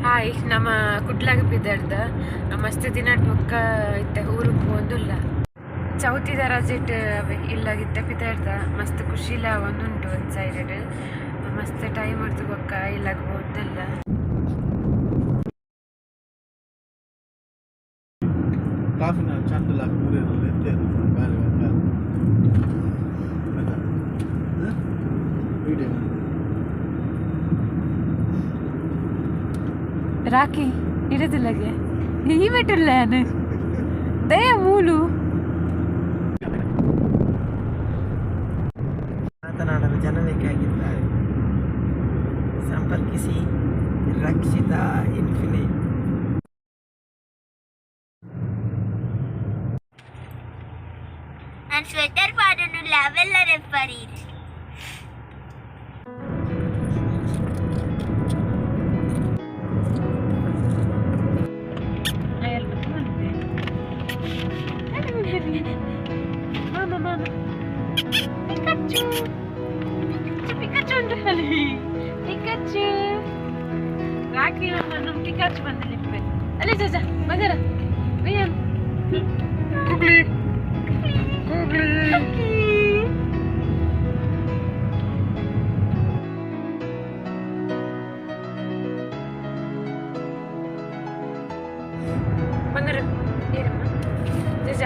Hi ನಮ್ಮ ಕುಡ್ಲಾಗ ಬಿದ್ದಾಡ್ದ ಮಸ್ತ್ ದಿನ ಬೊಕ್ಕ ಇತ್ತೆ ಊರಿಗೆ ಒಂದುಲ್ಲ ಚೌತಿದ ರಜೆಟ್ ಇಲ್ಲಾಗಿತ್ತೆ ಬಿದ್ದಾಡ್ದ ಮಸ್ತ್ ಖುಷಿಲ ಒಂದುಂಟು ಒಂದು ಸೈಡ್ ಮಸ್ತ್ ಟೈಮ್ ಹೊಡ್ದು ಬೊಕ್ಕ ಇಲ್ಲಾಗ ಒಂದಲ್ಲ ಕಾಫಿನ ಚಂಡಲ ಕೂರಿರಲ್ಲ ಎತ್ತೇನು ಬೇರೆ ವಿಡಿಯೋ ರಾಕಿ ಇಡದಿಲ್ಲಗೆ ಈ ಮೆಟ್ಟುಲ್ಲ ನಾನು ದಯ ಮೂಲು ಮಾತನಾಡಲು ಜನ ಬೇಕಾಗಿದ್ದಾರೆ. ಸಂಪರ್ಕಿಸಿ ರಕ್ಷಿತಾ ಇನ್ಫಿನಿಟ್. ನಾನು ಸ್ವೆಟರ್ ಪಾಡನ್ನು ಲೆವೆಲ್ಲ ರೆಫರೀಸ್ ರಾಕಿ ಪಿಕಾಚು ಬಂದಿಲ್ಲ ಅಲ್ಲೇ ಜಜ ಬಂದಿರ ಕೂಗ್ಲಿ ಕೂಗ್ಲಿ ಬಂಗಾರ ಏನಮ್ಮ ಜಜ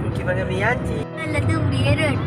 Mungkin banyak mianci. നല്ല തുമ്പിയരുണ്ട്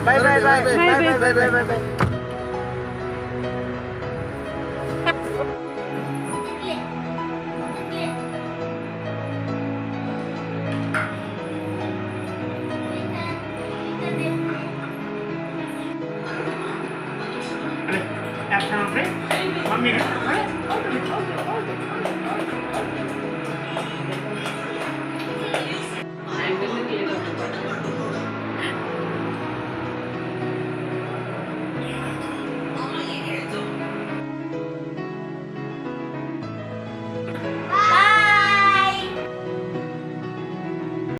Bye bye bye bye bye bye bye bye bye. Action, okay? 1 minute.